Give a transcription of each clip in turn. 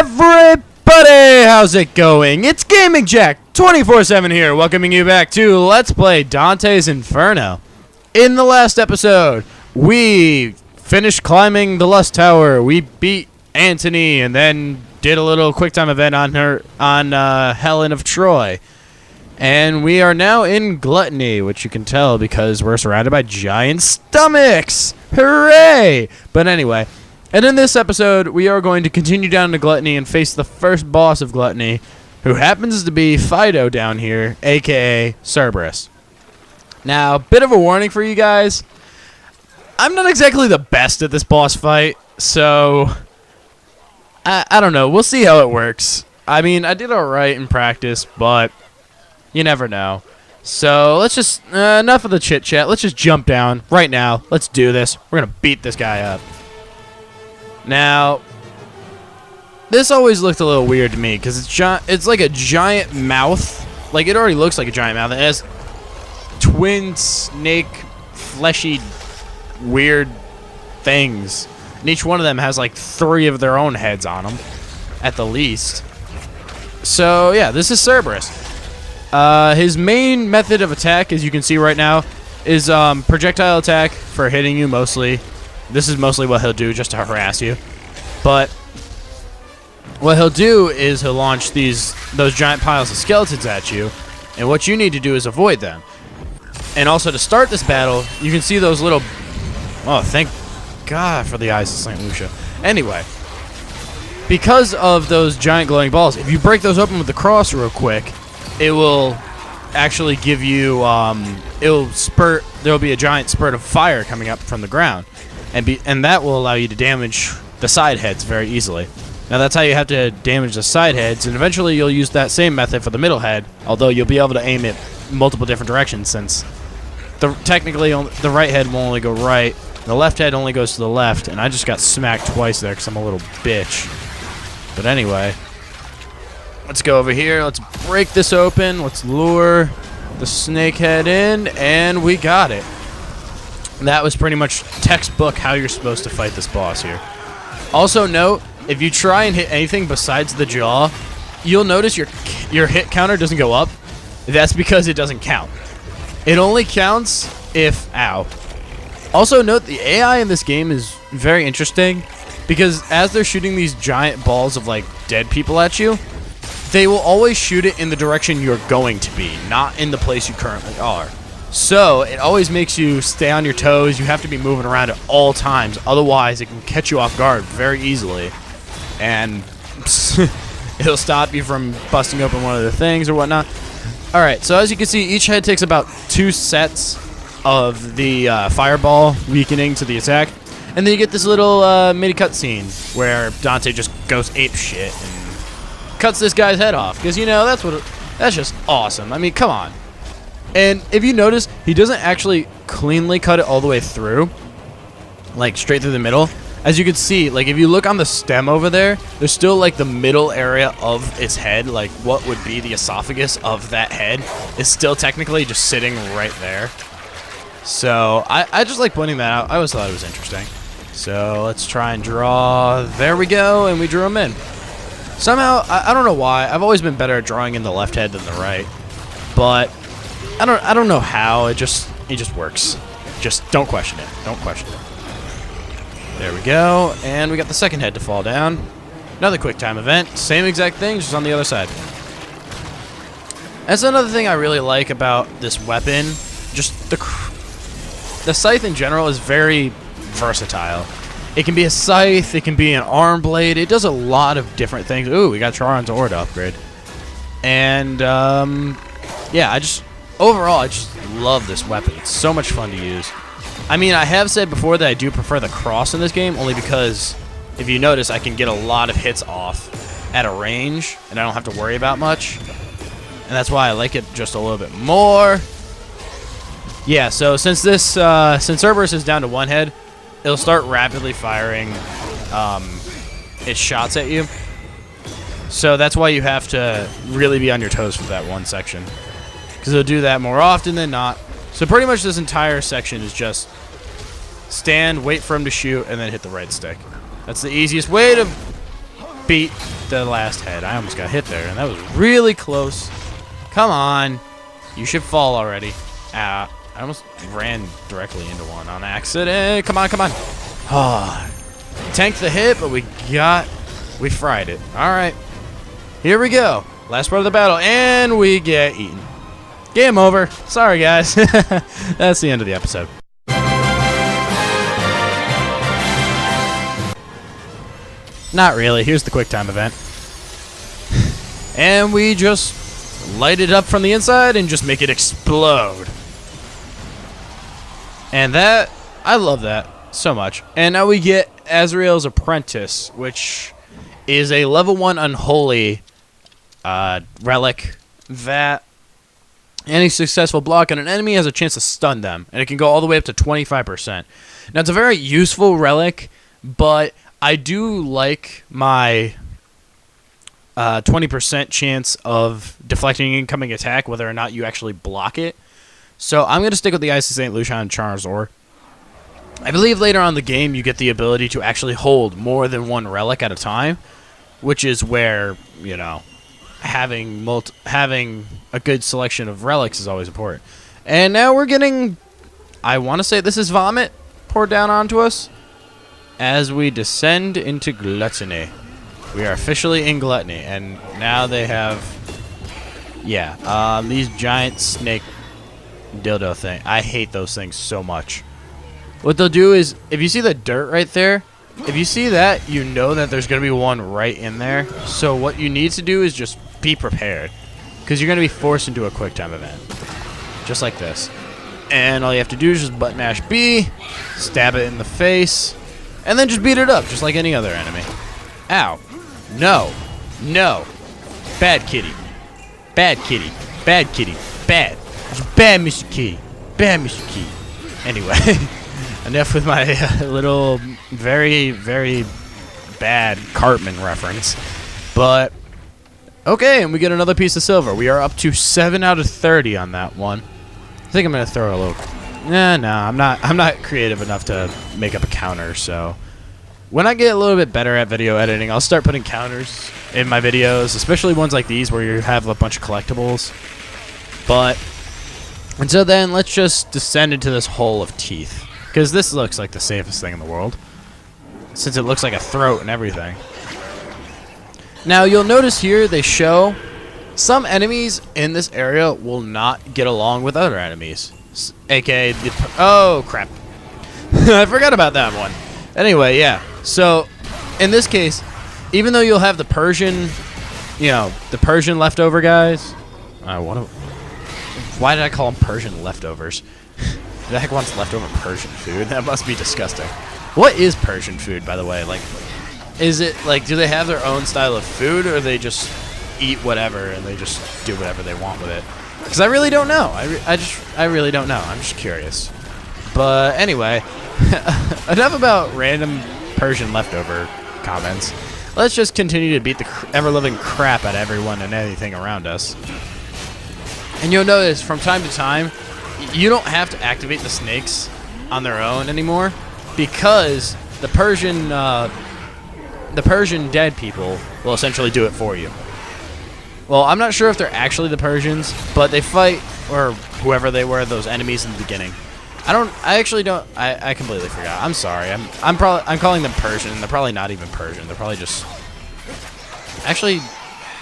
Everybody, how's it going? It's Gaming Jack 24/7 here, welcoming you back to Let's Play Dante's Inferno. In the last episode, we finished climbing the Lust Tower. We beat Antony, and then did a little QuickTime event on Helen of Troy. And we are now in Gluttony, which you can tell because we're surrounded by giant stomachs. Hooray! But anyway. And in this episode, we are going to continue down to Gluttony and face the first boss of Gluttony, who happens to be Fido down here, a.k.a. Cerberus. Now, a bit of a warning for you guys. I'm not exactly the best at this boss fight, so I don't know. We'll see how it works. I mean, I did alright in practice, but you never know. So, let's just, enough of the chit-chat. Let's just jump down right now. Let's do this. We're going to beat this guy up. Now, this always looked a little weird to me because it's like a giant mouth. Like, it already looks like a giant mouth. It has twin snake, fleshy, weird things. And each one of them has like 3 of their own heads on them, at the least. So, yeah, this is Cerberus. His main method of attack, as you can see right now, is projectile attack for hitting you mostly. This is mostly what he'll do just to harass you. But what he'll do is he'll launch those giant piles of skeletons at you, and what you need to do is avoid them. And also to start this battle, you can see those little... Oh, thank God for the eyes of St. Lucia. Anyway, because of those giant glowing balls, if you break those open with the cross real quick, it will actually give you... it'll spurt... There'll be a giant spurt of fire coming up from the ground. And that will allow you to damage the side heads very easily. Now that's how you have to damage the side heads, and eventually you'll use that same method for the middle head, although you'll be able to aim it multiple different directions since technically the right head will only go right, the left head only goes to the left, and I just got smacked twice there because I'm a little bitch. But anyway, let's go over here, let's break this open, let's lure the snake head in, and we got it. That was pretty much textbook how you're supposed to fight this boss here. Also note, if you try and hit anything besides the jaw, you'll notice your hit counter doesn't go up. That's because it doesn't count. It only counts if... Ow. Also note, the AI in this game is very interesting because as they're shooting these giant balls of like dead people at you, they will always shoot it in the direction you're going to be, not in the place you currently are. So, it always makes you stay on your toes. You have to be moving around at all times. Otherwise, it can catch you off guard very easily. And it'll stop you from busting open one of the things or whatnot. Alright, so as you can see, each head takes about 2 sets of the fireball weakening to the attack. And then you get this little mini cutscene where Dante just goes ape shit and cuts this guy's head off. Because, you know, that's just awesome. I mean, come on. And if you notice, he doesn't actually cleanly cut it all the way through, like straight through the middle. As you can see, like if you look on the stem over there, there's still like the middle area of its head, like what would be the esophagus of that head, is still technically just sitting right there. So I just like pointing that out. I always thought it was interesting. So let's try and draw. There we go, and we drew him in. Somehow, I don't know why. I've always been better at drawing in the left head than the right, but I don't know how. It just works. Just don't question it. Don't question it. There we go. And we got the second head to fall down. Another QuickTime event. Same exact thing, just on the other side. That's another thing I really like about this weapon. Just the scythe in general is very versatile. It can be a scythe. It can be an arm blade. It does a lot of different things. Ooh, we got Charon's Ore to upgrade. And, yeah, overall, I just love this weapon. It's so much fun to use. I mean, I have said before that I do prefer the cross in this game, only because, if you notice, I can get a lot of hits off at a range, and I don't have to worry about much. And that's why I like it just a little bit more. Yeah, so since Cerberus is down to 1 head, it'll start rapidly firing its shots at you. So that's why you have to really be on your toes for that one section. Because it'll do that more often than not. So pretty much this entire section is just stand, wait for him to shoot, and then hit the right stick. That's the easiest way to beat the last head. I almost got hit there, and that was really close. Come on. You should fall already. I almost ran directly into one on accident. Come on, come on. Oh, tanked the hit, but we fried it. All right. Here we go. Last part of the battle, and we get eaten. Game over. Sorry, guys. That's the end of the episode. Not really. Here's the quick time event. And we just light it up from the inside and just make it explode. And that, I love that so much. And now we get Azrael's Apprentice, which is a level 1 unholy relic that any successful block on an enemy has a chance to stun them. And it can go all the way up to 25%. Now, it's a very useful relic, but I do like my 20% chance of deflecting incoming attack, whether or not you actually block it. So I'm going to stick with the Ice of St. Lucian and Charizard. I believe later on in the game you get the ability to actually hold more than one relic at a time, which is where, you know, having a good selection of relics is always important. And now we're getting, I want to say this is vomit poured down onto us. As we descend into Gluttony. We are officially in Gluttony, and now they have, these giant snake dildo thing. I hate those things so much. What they'll do is, if you see the dirt right there, if you see that, you know that there's going to be one right in there. So what you need to do is just be prepared, because you're going to be forced into a quick time event. Just like this. And all you have to do is just button mash B, stab it in the face, and then just beat it up, just like any other enemy. Ow. No. No. Bad kitty. Bad kitty. Bad kitty. Bad. Just bad Mr. Kitty. Bad Mr. Kitty. Anyway, enough with my little very, very bad Cartman reference. But, okay, and we get another piece of silver. We are up to 7 out of 30 on that one. I think I'm going to throw a little... No, I'm not creative enough to make up a counter, so when I get a little bit better at video editing, I'll start putting counters in my videos, especially ones like these where you have a bunch of collectibles. But until then, let's just descend into this hole of teeth, because this looks like the safest thing in the world, since it looks like a throat and everything. Now, you'll notice here they show some enemies in this area will not get along with other enemies. AKA oh crap. I forgot about that one. Anyway, yeah. So in this case, even though you'll have the Persian, the Persian leftover guys. Why did I call them Persian leftovers? Who the heck wants leftover Persian food? That must be disgusting. What is Persian food, by the way? Like, is it like, do they have their own style of food, or they just eat whatever and they just do whatever they want with it? Because I really don't know. I really don't know. I'm just curious. But anyway, enough about random Persian leftover comments. Let's just continue to beat the ever-living crap out of everyone and anything around us. And you'll notice from time to time, you don't have to activate the snakes on their own anymore, because the Persian dead people will essentially do it for you. Well, I'm not sure if they're actually the Persians, but they fight, or whoever they were, those enemies in the beginning. I completely forgot. I'm sorry. I'm calling them Persian. They're probably not even Persian. They're probably just... Actually,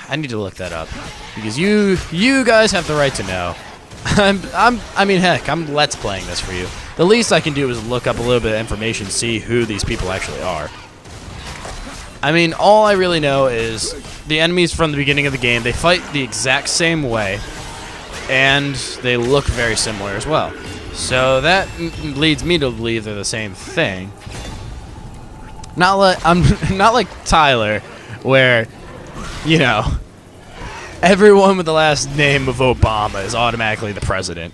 I need to look that up, because you guys have the right to know. I mean, heck, I'm Let's Playing this for you. The least I can do is look up a little bit of information, see who these people actually are. I mean, all I really know is the enemies from the beginning of the game, they fight the exact same way, and they look very similar as well. So that leads me to believe they're the same thing. I'm not like Tyler, where, everyone with the last name of Obama is automatically the president.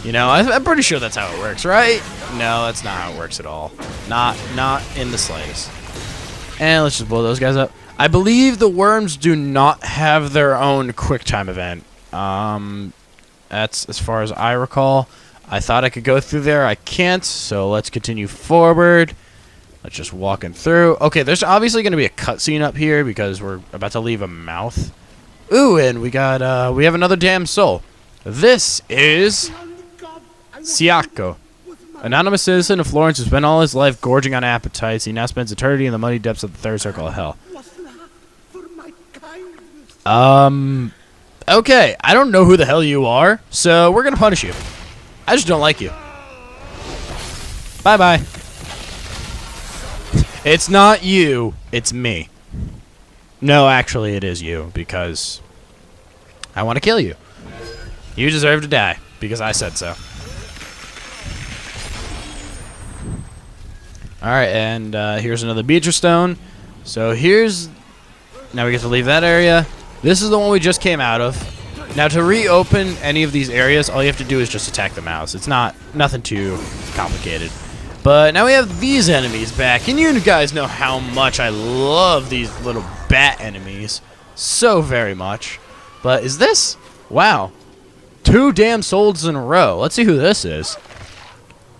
I'm pretty sure that's how it works, right? No, that's not how it works at all. Not in the slightest. And let's just blow those guys up. I believe the worms do not have their own quick time event. That's as far as I recall. I thought I could go through there. I can't, so let's continue forward. Let's just walking through. Okay, there's obviously going to be a cutscene up here because we're about to leave a mouth. Ooh, and we have another damn soul. This is Siako, anonymous citizen of Florence who spent all his life gorging on appetites. He now spends eternity in the muddy depths of the third circle of hell. Okay, I don't know who the hell you are, so we're gonna punish you. I just don't like you. Bye-bye. It's not you, it's me. No, actually, it is you, because I want to kill you. You deserve to die, because I said so. Alright, and here's another Beatrice Stone. So here's... Now we get to leave that area. This is the one we just came out of. Now to reopen any of these areas, all you have to do is just attack the mouse. It's nothing too complicated. But now we have these enemies back, and you guys know how much I love these little bat enemies. So very much. But is this? Wow. 2 damn souls in a row. Let's see who this is.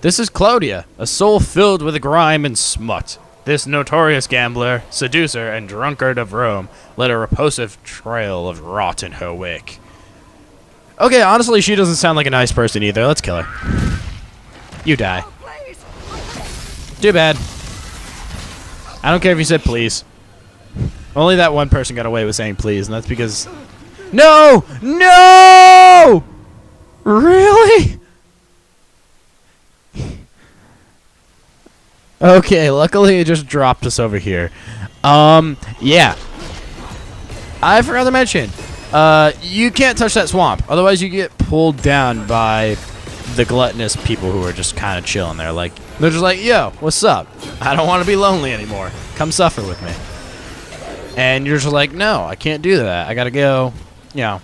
This is Claudia, a soul filled with grime and smut. This notorious gambler, seducer, and drunkard of Rome led a repulsive trail of rot in her wake. Okay, honestly, she doesn't sound like a nice person either. Let's kill her. You die. Too bad. I don't care if you said please. Only that one person got away with saying please, and that's because... No! No! Really? Okay, luckily it just dropped us over here. Yeah. I forgot to mention, you can't touch that swamp. Otherwise you get pulled down by the gluttonous people who are just kind of chilling there. Like, they're just like, yo, what's up? I don't want to be lonely anymore. Come suffer with me. And you're just like, no, I can't do that. I gotta go, you know,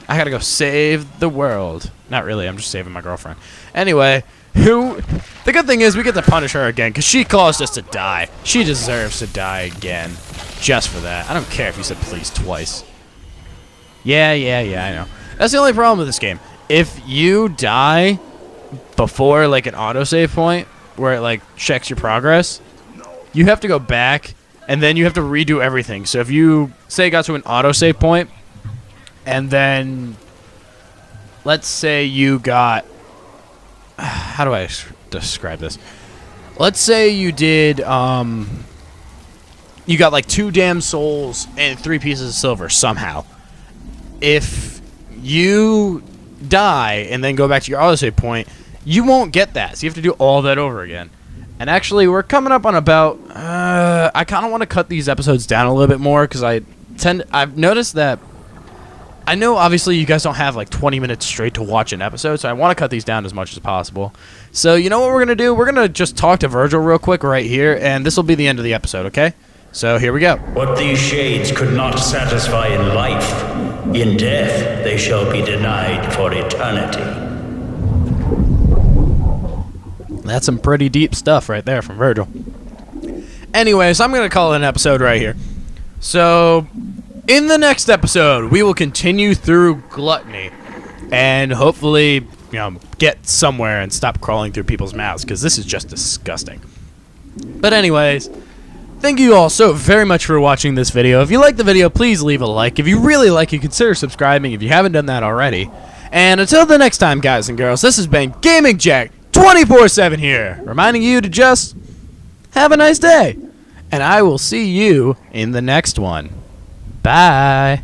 I gotta go save the world. Not really, I'm just saving my girlfriend. Anyway, the good thing is we get to punish her again because she caused us to die. She deserves to die again just for that. I don't care if you said please twice. Yeah, I know. That's the only problem with this game. If you die before like an autosave point where it like checks your progress, you have to go back and then you have to redo everything. So if you say you got to an autosave point and then let's say you got... How do I describe this? Let's say you did, you got like 2 damn souls and 3 pieces of silver somehow. If you die and then go back to your autosave point, you won't get that. So you have to do all that over again. And actually, we're coming up on about, I kind of want to cut these episodes down a little bit more because I've noticed that I know obviously you guys don't have like 20 minutes straight to watch an episode, so I want to cut these down as much as possible. So you know what we're going to do? We're going to just talk to Virgil real quick right here, and this will be the end of the episode, okay? So here we go. What these shades could not satisfy in life, in death they shall be denied for eternity. That's some pretty deep stuff right there from Virgil. Anyways, I'm going to call it an episode right here. So... in the next episode, we will continue through gluttony and hopefully, you know, get somewhere and stop crawling through people's mouths because this is just disgusting. But anyways, thank you all so very much for watching this video. If you like the video, please leave a like. If you really like it, consider subscribing if you haven't done that already. And until the next time, guys and girls, this has been Gaming Jack 24/7 here, reminding you to just have a nice day. And I will see you in the next one. Bye.